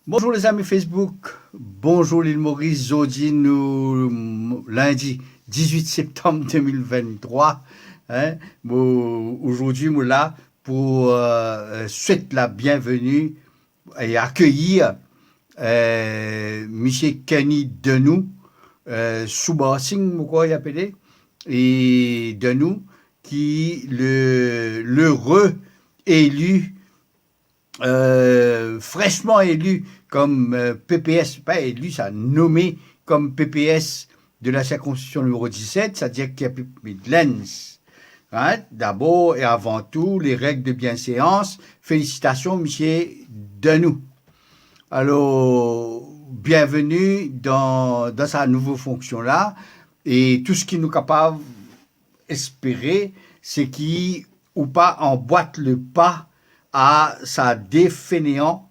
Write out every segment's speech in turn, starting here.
Bonjour les amis Facebook, bonjour l'île Maurice, aujourd'hui nous, lundi 18 septembre 2023. Hein, aujourd'hui, nous là pour souhaiter la bienvenue et accueillir M. Kenny Denou, sous-bassing, quoi il appelé, et Denou, qui l'heureux élu fraîchement élu comme PPS, pas élu, ça nommé comme PPS de la circonscription numéro 17, c'est-à-dire Cape Midlands. Hein? D'abord et avant tout, les règles de bienséance. Félicitations, monsieur Denou. Alors, bienvenue dans sa nouvelle fonction-là. Et tout ce qui nous est capable d'espérer, c'est qu'il ou pas emboîte le pas à sa défainéant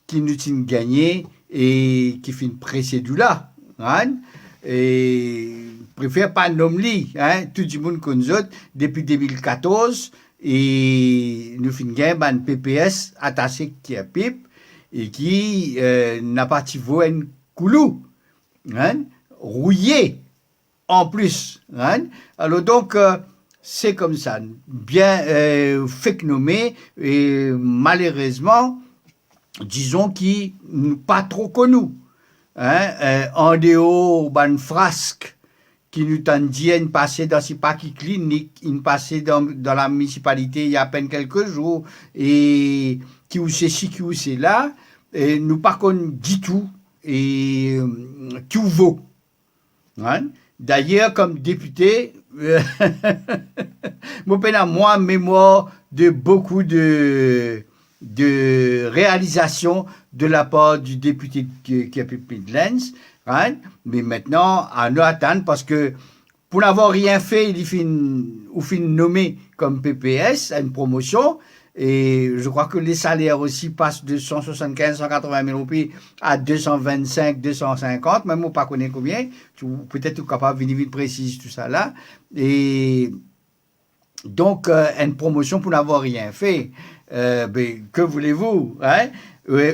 qui nous tient gagné et qui fait une précédure là. Hein? Et préfère pas nommer hein? Tout le monde qu'on nous autres depuis 2014 et nous finissons gagner un PPS attaché qui est pipe et qui n'a pas tiré un coulou, hein? Rouillé en plus. Hein? Alors donc, c'est comme ça, bien fait nommé, et malheureusement, disons qu'il n'est pas trop connu. Hein? En dehors d'une frasque qui nous tendient passer dans ces paquets cliniques, il passait dans la municipalité il y a à peine quelques jours, et qui ou c'est ci, qui ou c'est là, et nous pas connaissons du tout, et tout vaut. Hein? D'ailleurs, comme député, moi, mémoire de beaucoup de réalisations de la part du député qui a pu Midlands, hein? Mais maintenant, à nous attendre parce que pour n'avoir rien fait, il fin nommé comme PPS à une promotion. Et je crois que les salaires aussi passent de 175, 180 000 roupies à 225, 250, même on pas connaît combien. Peut-être tu capable de venir préciser tout ça là. Et donc, une promotion pour n'avoir rien fait. Ben, que voulez-vous, hein?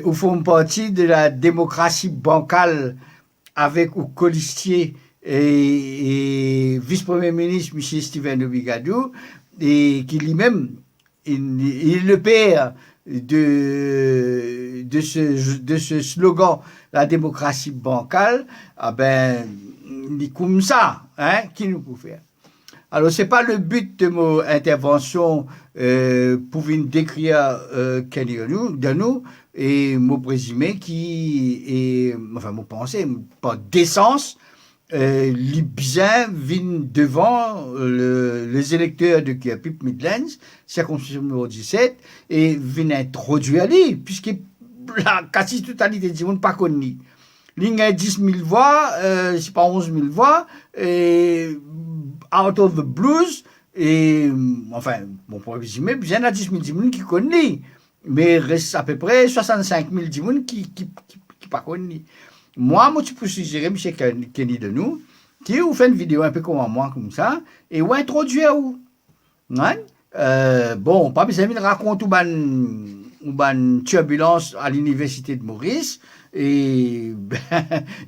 Ou font partie de la démocratie bancale avec ou colistier et vice-premier ministre, M. Steven Obigadou, et qui lui-même, il est le père de ce slogan, la démocratie bancale, ah ben, comme ça, hein, qui nous peut faire? Alors, c'est pas le but de mon intervention pour venir décrire Kenny de nous et mon présumé qui est, enfin, mon pensée, par décence, les bizarres viennent devant les électeurs de Cape Midlands, circonscription numéro 17, et viennent introduire lui, puisque la quasi-totalité du monde pas connu. Il y a 10 000 voix, c'est pas 11 000 voix, et out of the blues, et enfin, bon, pour résumer, bien à 10 000 du monde qui connaît, mais il reste à peu près 65 000 du monde qui pas connu. Moi, je peux suggérer M. Kenny de nous, qui vous fait une vidéo un peu comme moi, comme ça, et vous introduire où. Hein? Bon, pas besoin de raconter une turbulence à l'université de Maurice, et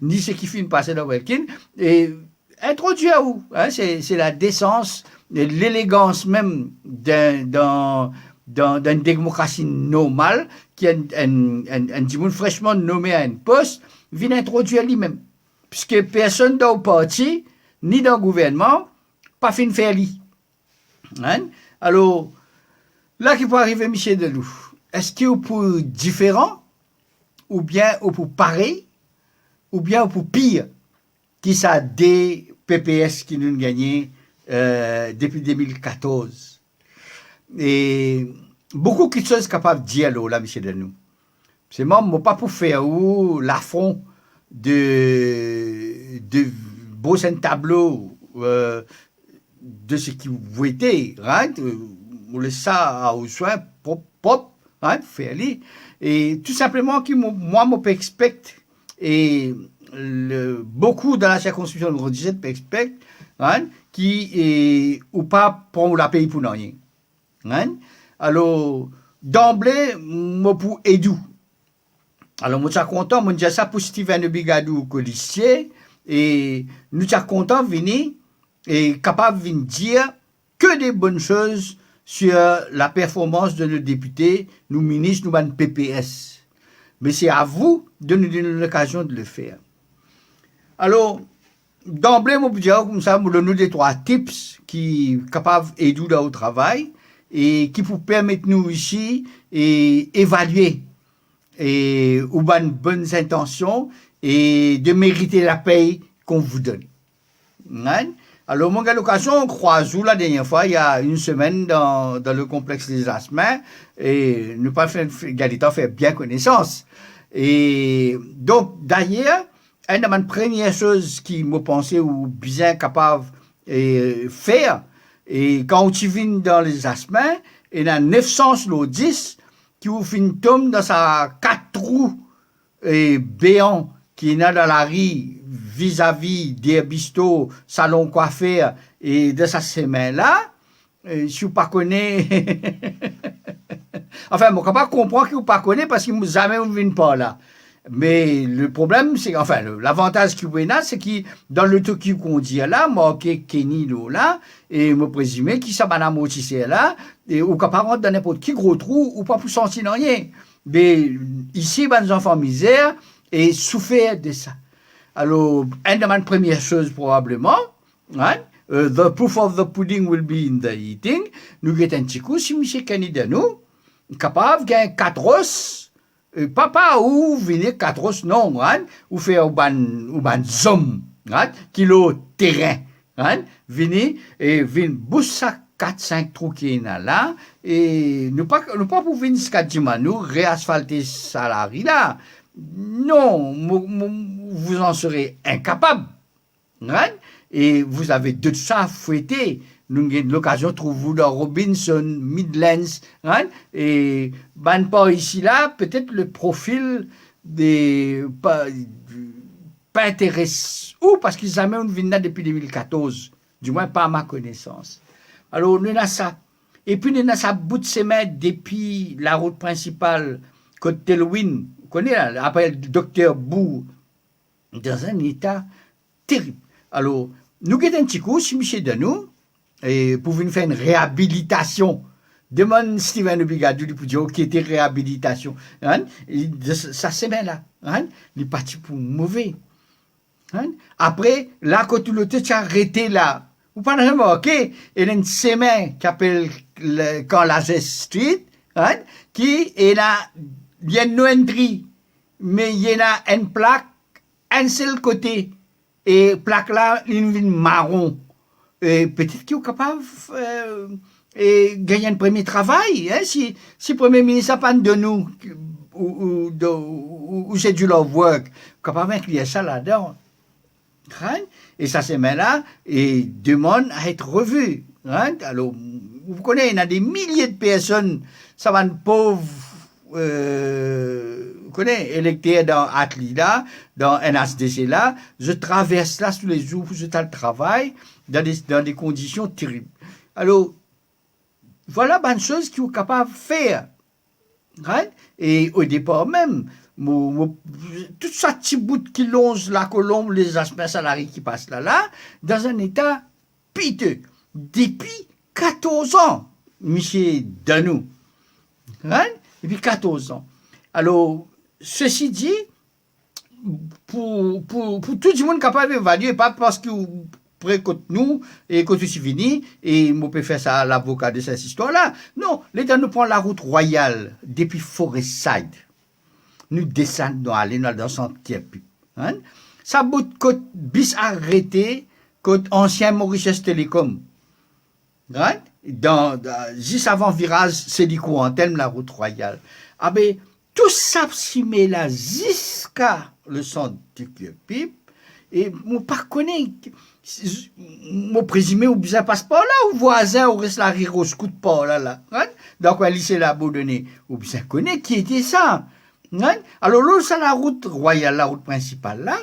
ni ce qui finit de passer dans Welkin, et introduire où. Hein? C'est la décence, l'élégance même d'une démocratie normale, qui a un monde fraîchement nommé à un poste, vient introduire lui-même. Puisque personne dans le parti, ni dans le gouvernement, pas fin de faire lui. Hein? Alors, là qui peut arriver, Michel Deloup, est-ce qu'il est pour différent, ou bien pour pareil, ou bien pour pire, qui ça des PPS qui nous ont gagné depuis 2014? Et beaucoup de choses capables de dire là, Michel Deloup. C'est moi, pas pour faire l'affront de beaux un tableau de ce qui vous était, right? On laisse ça à au soin propre, right? Faire lui. Et tout simplement, moi, je expecte, et beaucoup dans la circonscription numéro 17 expecte, right? Qui est ou pas pour la payer pour rien. Right? Alors, d'emblée, moi, pour Edou. Alors, moi, je suis content, moi, je dis ça pour Steven Bigadou, policier, et nous sommes contents de venir et capables de dire que des bonnes choses sur la performance de nos députés, nos ministres, nos PPS. Mais c'est à vous de nous donner l'occasion de le faire. Alors, d'emblée, je peux dire comme ça, je donne des 3 tips qui sont capables d'aider au travail et qui vous permettent nous ici d'évaluer et ou bonnes intentions et de mériter la paye qu'on vous donne. Hein? Alors, mon gars, l'occasion, on croise où la dernière fois, il y a une semaine dans le complexe des Asmins, et nous pas fait Galita fait bien connaissance. Et donc, d'ailleurs, une des premières choses qui me pensait ou bien capable de faire, et quand tu viens dans les Asmins, il y a 910 qui vous fait une tombe dans sa 4 roues et béant qui est dans la rue vis-à-vis des bistos, salon coiffeur et de sa semaine-là, si vous ne connaissez pas, enfin, je ne peux pas comprendre que vous ne connaissez pas parce que vous jamais ne venez pas là. Mais le problème, c'est, enfin, l'avantage qu'il y a, c'est que dans le truc qu'on dit là, moi, Kenny là, et me présumer qui ça va m'amortisser là, et ou capable de n'importe qui gros trou, ou pas pour sentir rien. Mais ici, ben, les enfants misère, et souffrir de ça. Alors, une de mes premières choses, probablement, hein, the proof of the pudding will be in the eating, nous avons un petit coup, si M. Kenny de nous, capable de gagner 4 os, papa ou venir 4 os, non, hein, ou faire un zoom, hein, kilo terrain, hein, venir et venir bousser 4-5 trous qui sont là, et nous pas pour venir jusqu'à nous réasphalter salarié là. Non, vous en serez incapable. Hein? Et vous avez de ça fouetté. Nous avons l'occasion de trouver dans Robinson, Midlands, hein? Et ben pas ici là, peut-être le profil des pas intéressant ou parce qu'ils amènent une là depuis 2014, du moins pas à ma connaissance. Alors nous avons ça. Et puis nous avons ça bout de semaine depuis la route principale côte Telwyn. Connaît après le docteur Bou dans un état terrible. Alors, nous avons un petit coup, si M. Danou, et pour venir faire une réhabilitation, demande Steven Bigadou pour dire qui était réhabilitation. Hein? Ça semaine-là, hein? Il est parti pour mauvais. Hein? Après, là, quand tout le temps arrêté là, vous parlez remarqué, il y a une semaine qui s'appelle quand la Street, hein? Qui est là. Il y a une entrée, mais il y a une plaque, un seul côté. Et plaque là, une marron. Et peut-être qu'il est capable de gagner un premier travail. Hein, si le Premier ministre n'a pas de nous, ou c'est du love work, capable d'inclure ça là-dedans. Hein? Et ça se met là et demande à être revu. Hein? Alors, vous connaissez, il y a des milliers de personnes, ça va être pauvre. Vous connaissez, électeur dans Atli là, dans NHDC là, je traverse là tous les jours, je le travail dans des conditions terribles. Alors, voilà une chose qu'ils sont capables de faire. Right? Et au départ même, tout ça petit bout qui longe la colombe, les aspects salariés qui passent là, dans un état piteux. Depuis 14 ans, monsieur Danou. Right? Depuis 14 ans. Alors, ceci dit, pour tout le monde capable d'évaluer, pas parce que vous prêt contre nous et contre Sivini, et on peut faire ça à l'avocat de cette histoire-là. Non, l'État nous prend la route royale depuis Forestside. Nous descendons, aller dans Santiago. Hein? Ça bout de côte bis arrêté, côte ancien Mauritius Telecom. Right? Juste avant virage, c'est du coup en termes la route royale. Ah ben, tout ça s'y met là jusqu'à le centre du Pipe, et mon pas connaît, mon présumé ou bien passe pas là, ou voisin, ou reste la rire au scout pas là. Hein? Donc, un lycée là, abandonné, ou bien connaît qui était ça. Hein? Alors là, c'est la route royale, la route principale là.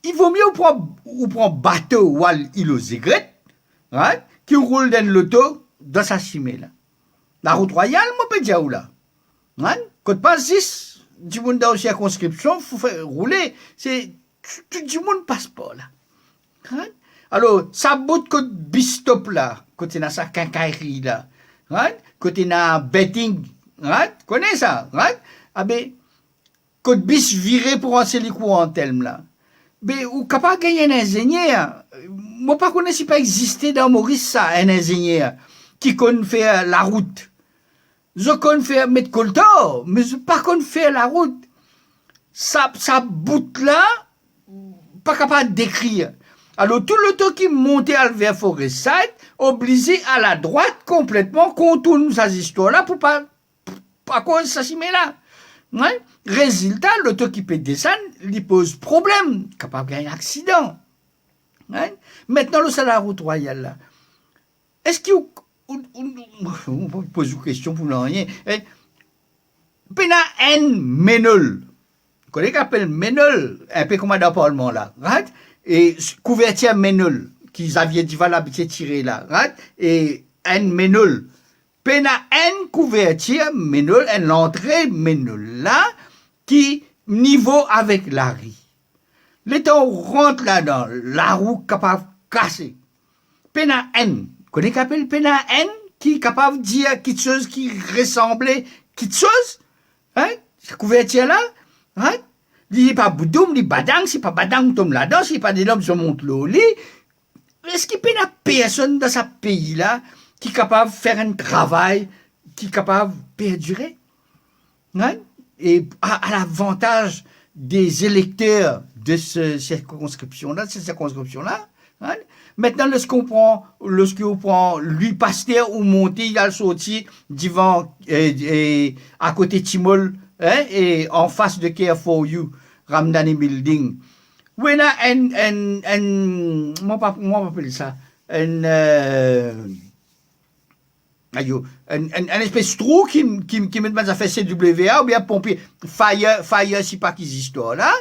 Il vaut mieux prendre bateau ou île aux aigrettes, hein? Qui roule dans l'auto dans sa cimée là. La route royale, moi, peut dire où là. Hein? Quand pas 6, du monde dans la circonscription, faut faire rouler. C'est tout du monde passe pas là. Right? Alors, ça bout côté bistop là, côté na sa quincaillerie là. Right? Côté na betting, right? Connais ça, right? Ah ben, côté bis viré pour enseigner les cours en terme là. Ben, ou capable gagner un ingénieur. Moi, pas connais si pas existé dans Maurice ça, un ingénieur qui connaît faire la route. Je connais faire mettre coltor, mais je pas connais faire la route. Ça bout là, pas capable d'écrire. Alors, tout le temps qui montait vers Forest-Side, obligé à la droite complètement, contourne sa histoire là pour pas cause ça s'y met là. Ouais? Résultat, l'auto qui peut descendre, il pose problème, capable d'un accident. Ouais? Maintenant, le la route royale là. Est-ce qu'il on pose une question pour rien. Pena en Menol. Vous connaissez qu'on appelle Menol, un peu comme dans le Parlement là. Right? Et couverture Menol, qu'ils avaient dit voilà, c'est tiré là. Right? Et en Menol. Pena en couverture Menol, en l'entrée Menol là, qui niveau avec la rue. L'état rentre là-dedans, la roue capable de casser. Pena en. Vous connaissez qu'on appelle Pena en, qui est capable de dire quelque chose qui ressemblait quelque chose? Hein? Cette couverture-là? Hein? Il n'est pas boudoum, il n'est pas badang, si pas badang tombe là-dedans, si pas des hommes se montent au lit. Est-ce qu'il n'y a personne dans ce pays-là qui est capable de faire un travail, qui est capable de perdurer? Hein? Et à l'avantage des électeurs de cette circonscription-là, hein? Maintenant, lorsqu'on prend lui Pasteur ou monter, il a sorti devant à côté de Timol, hein, et en face de Care for You, Ramdani Building. Oui, là, moi, appelle ça, un espèce de trou qui met dans fait CWA ou bien pompier, fire, si pas qu'ils histoire là.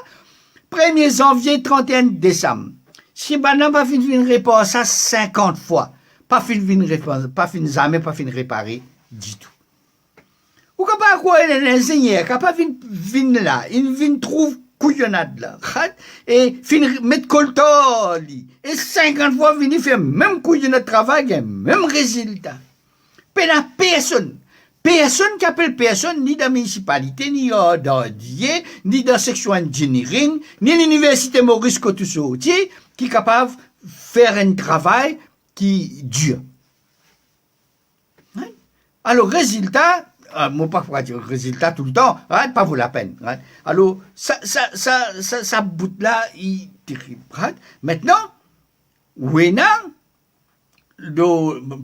1er janvier, 31 décembre. Si maintenant pas fin de réparer ça 50 fois, pas fin jamais pas fin réparer du tout. Ou capable quoi un ingénieur capable vin là, il vient trouve couillonnade là, et fin mettre coltor et 50 fois venir faire même couillonnade travail, même résultat. Pena personne qui appelle personne, ni dans la municipalité, ni dans l'IE, ni dans la section engineering, ni l'université Maurice Cotusauti, qui est capable de faire un travail qui dure. Hein? Alors, résultat, moi pas pour dire résultat tout le temps, hein, pas vaut la peine. Hein? Alors, ça bout là, il est terrible. Hein? Maintenant, Wena,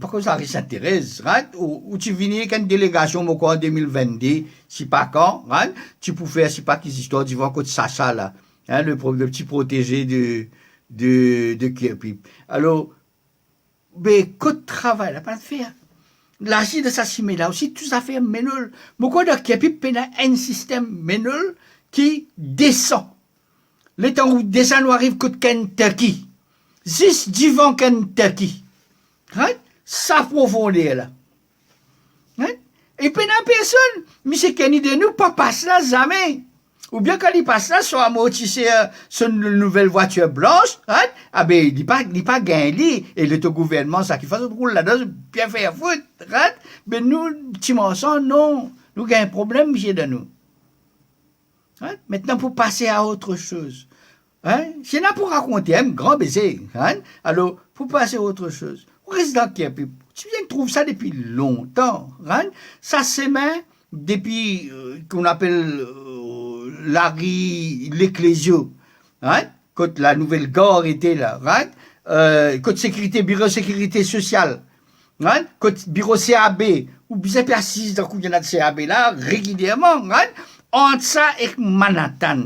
pourquoi ça Sainte-Thérèse, right? Où tu viens avec une délégation en 2022, si pas quand, right? Tu peux faire, si pas qu'ils histoires du vent côté Sacha là, hein, le petit protégé de Kirpip. Alors, ben, côté travail, là, pas de faire. L'agir de sa cimée là aussi, tout ça fait ménol. Beaucoup de Kirpip, il y a un système ménol qui descend. Le temps où descend, on arrive côté Kentucky. Juste devant Kentucky. Right? Ça profondeur là. Right? Et puis la personne, mais c'est qu'un de nous pas passe là jamais. Ou bien quand il passe là, soit amortissé sur une nouvelle voiture blanche, right? Ah ben il pas gagné et le gouvernement ça qui fait roule là-dedans bien faire foutre, right? Mais nous petits morceaux non, nous avons un problème chez de nous. Right? Maintenant pour passer à autre chose. Hein? C'est là pour raconter un grand baiser, hein? Alors pour passer à autre chose. Président Kirpip, tu viens de trouver ça depuis longtemps. Hein? Ça s'émet depuis qu'on appelle l'Ecclésio. Hein? Quand la nouvelle gare était là. Hein? Quand bureau de sécurité sociale. Hein? Quand bureau CAB, ou bien assise dans le de CAB là, régulièrement. Hein? Entre ça et Manhattan.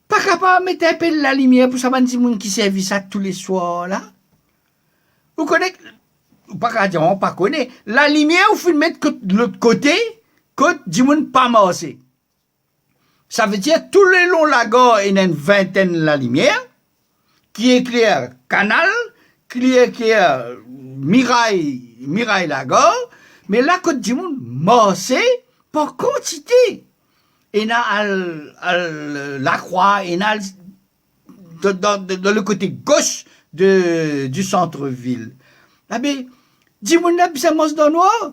Pas capable de mettre un peu la lumière pour savoir si monde qui servent ça tous les soirs là. Vous connaissez, on pas connaît, la lumière, vous faut mettre de l'autre côté, côté du monde pas massé. Ça veut dire, tout le long de la gare, il y a une vingtaine de la lumière, qui éclaire canal, qui éclaire miraille la gare, mais là, côté du monde massé, par quantité. et à la Croix, et dans le côté gauche du centre-ville. Ah ben, dis-moi, c'est mos dans noir.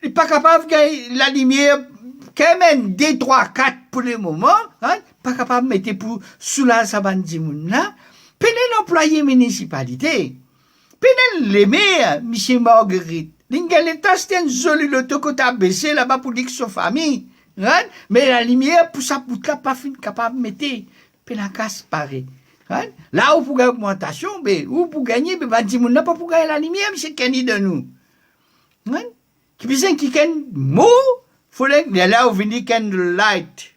Il n'est pas capable de la lumière, quand même, des 3, 4 pour le moment, hein, pas capable de mettre pour sous la savane dis-moi là. Penel l'employé municipalité. Penel les maires, M. Marguerite. L'ingaleta, c'était un joli loto que t'as baissé là-bas pour dire que sa famille. Hein? Mais la lumière, pour ça, pour là, pas fin capable de mettre. Puis la casse pareil. Hein? Là où pour gagner augmentation, mais où pour gagner, mais bah, dis-moi, n'a pas pour gagner la lumière, M. Kenny de nous. Hein? Qui besoin qui ken mot, faut là où venir candlelight.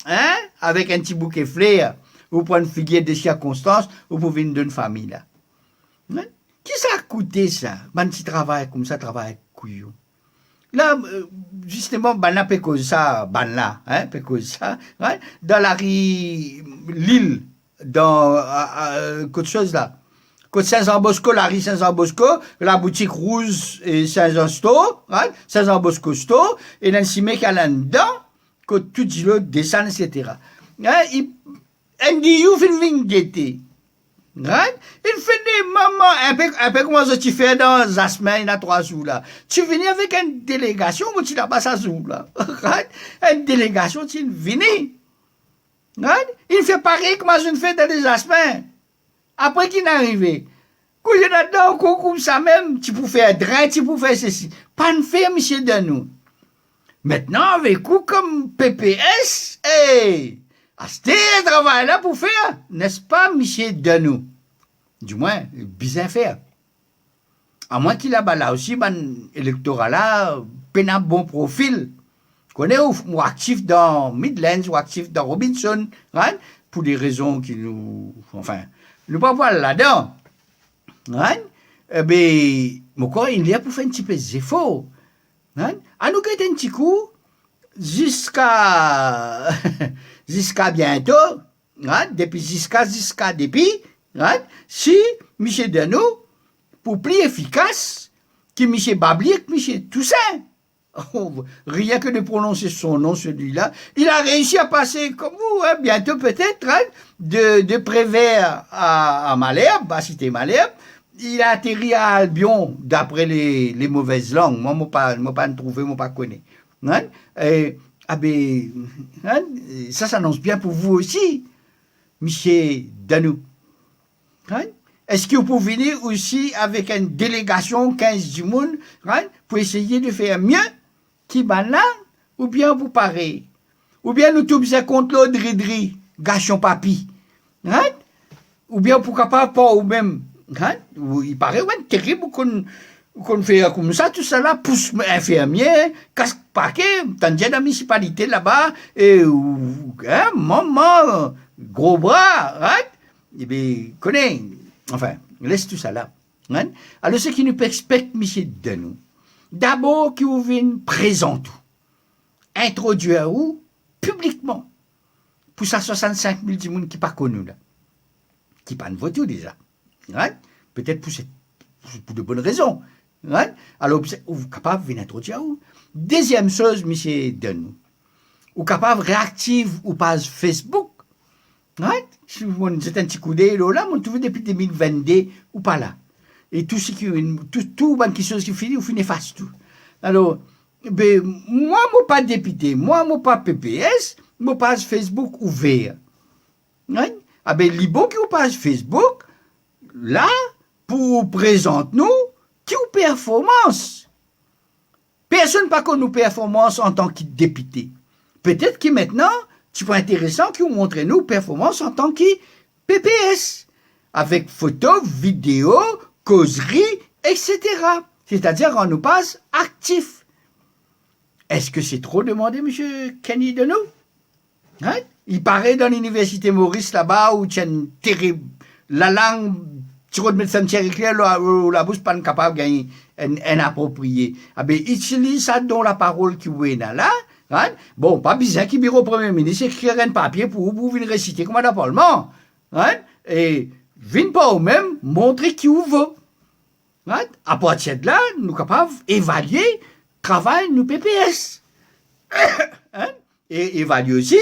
Hein? Avec un petit bouquet fleur, ou pour une figure de circonstance, ou pour venir d'une famille là. Hein? Qui ça a coûté ça? Ben, petit travail comme ça, travail couillon. Là, justement, ben là, cause ça, ben là, hein, cause ça, hein, dans la rue Lille, dans, quelque chose là. Côte Saint-Jean-Bosco, la rue Saint-Jean-Bosco, la boutique rouge et Saint-Jean-Sto, hein, Saint-Jean-Bosco-Sto, et dans le cimetière qu'il y a là-dedans, côte tout dit l'autre, descend, etc. Hein, il dit, you fin d'été. Right? Il fait des moments, un peu comme ça tu fais dans la semaine, il y a 3 jours là. Tu viens avec une délégation, ou tu n'as pas ça jour là. Right? Une délégation, tu viens. Right? Il fait pareil comme je fais dans les semaines. Après qu'il est arrivé, quand il est dedans, comme ça même, tu peux faire drain, tu peux faire ceci. Pas de faire, monsieur Danou. Maintenant, avec vous comme PPS, hey! C'est un travail là pour faire, n'est-ce pas, monsieur Danou? Du moins, bien faire. À moins qu'il a là aussi, ben, électorat là, un bon profil. Connais ou actif dans Midlands, ou actif dans Robinson, hein, pour des raisons qui nous, enfin, nous pas voir là-dedans. Hein? Eh bien, mon corps, il y a pour faire un petit peu d'effort. Hein? À nous quitter un petit coup, jusqu'à bientôt, hein, depuis, hein, si M. Danou, pour plus efficace, que M. Bablier, que M. Toussaint, rien que de prononcer son nom, celui-là, il a réussi à passer, comme vous, hein, bientôt peut-être, hein, de Prévert à Malherbe, à Cité Malherbe. Il a atterri à Albion, d'après les mauvaises langues. Moi, je ne pas trouvé, je pas connais. Hein? Ah ben, hein? Ça s'annonce bien pour vous aussi, M. Danou. Hein? Est-ce que vous pouvez venir aussi avec une délégation 15 du monde, hein, pour essayer de faire mieux qui là, ou bien vous parez? Ou bien nous tous contre l'autre ridri, gâchons papi? Hein? Ou bien pourquoi pas ou même, hein? Il paraît ouais, terrible qu'on fait comme ça, tout ça là, pousse infirmier, casque paquet, tandis que la municipalité là-bas, et, hein, maman, gros bras, hein? Eh bien, connais, enfin, laisse tout ça là. Hein? Alors, ce qui nous expecte, M. Danou, d'abord, qu'il vous vienne présenter, introduire où, publiquement, pour ça 65 000 du monde qui pas connu là, qui pas de voiture déjà. Hein? Peut-être pour de bonnes raisons. Hein? Alors, vous êtes capable de venir introduire où. Deuxième chose, M. Danou, vous êtes capable de réactive ou page Facebook. Hein? C'est un petit coup d'œil là, on trouve depuis 2022 ou pas là. Et tout ce qui chose qui finit, vous finissez face tout. Alors, ben, moi, je ne pas député, moi, je pas PPS, je page Facebook ouvert. Hein? Ah ben, les bons qui ont page Facebook, là, pour présenter nous, qui ont performance. Personne pas qu'on nous performance en tant que député. Peut-être que maintenant, c'est pas intéressant qu'ils nous montrent nous performance en tant que PPS. Avec photos, vidéos, causeries, etc. C'est-à-dire qu'on nous passe actif. Est-ce que c'est trop demandé, M. Kenny de nous? Hein? Il paraît dans l'université Maurice là-bas où tu as une terrible. La langue, tu vois, de médecin clair, la bouche pas capable de gagner un approprié. Ah ben, utilise ça dans la parole qui est là. Hein? Bon, pas bizarre qu'il bureau Premier ministre écrire un papier pour vous venir réciter comme un parlement. Hein? Et viens pas au même montrer qui vous veut. Hein? À partir de là, nous sommes capables d'évaluer le travail de nos PPS. Hein? et évaluer aussi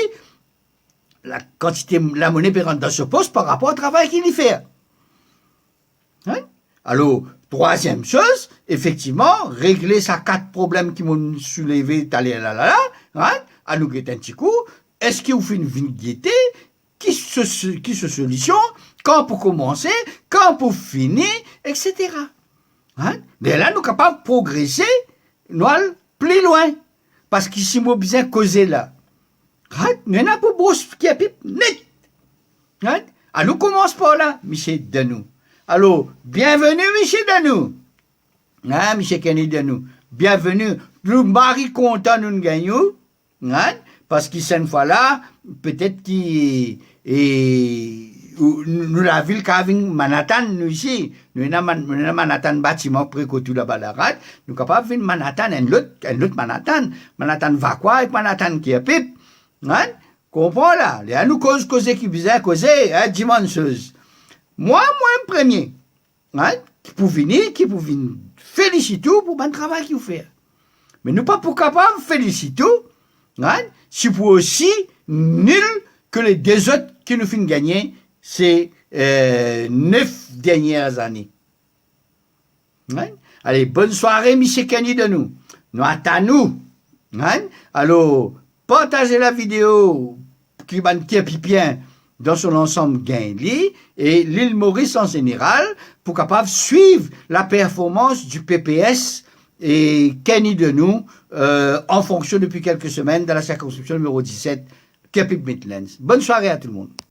la quantité, la monnaie pérenne dans ce poste par rapport au travail qu'il y fait. Hein? Alors, troisième chose, effectivement, régler ces 4 problèmes qui m'ont soulevé, hein? À nous guetter un petit coup, est-ce qu'il vous fait une vignette qui se solution, quand pour commencer, quand pour finir, etc. Hein? Mais là, nous sommes capables de progresser, nous allons plus loin. Parce qu'ici, nous avons besoin de causer là. Hein? Nous avons pour brosse qui est pipe net. Hein? Alors, nous commençons par là, Michel Danou. Alors, bienvenue, Michel Danou. Hein, Michel Kenny Danou. Bienvenue. Nous, Marie content, nous gagnons. Hein? Parce que cette fois-là, peut-être qu'il nous la ville qu'avec Manhattan, nous ici, nous avons Manhattan bâtiment près que tout là-bas la rade, nous sommes capables de faire Manhattan, un autre Manhattan, Manhattan va quoi, et Manhattan qui est pipe, hein? Comprends là, là nous causer qui bizarre, causer, hein, dimanche. Moi, premier, hein, qui pour venir féliciter pour le travail qu'il fait. Mais nous pas pour capable de féliciter, hein, si pour aussi nul que les 2 autres qui nous font gagner ces 9 dernières années. Hein? Allez, bonne soirée, Michel Kenny de nous. Nous attendons. Hein? Alors, partagez la vidéo qui est bien dans son ensemble gagné et l'île Maurice en général pour capable suivre la performance du PPS et Kenny de nous en fonction depuis quelques semaines dans la circonscription numéro 17 Cape Midlands. Bonne soirée à tout le monde.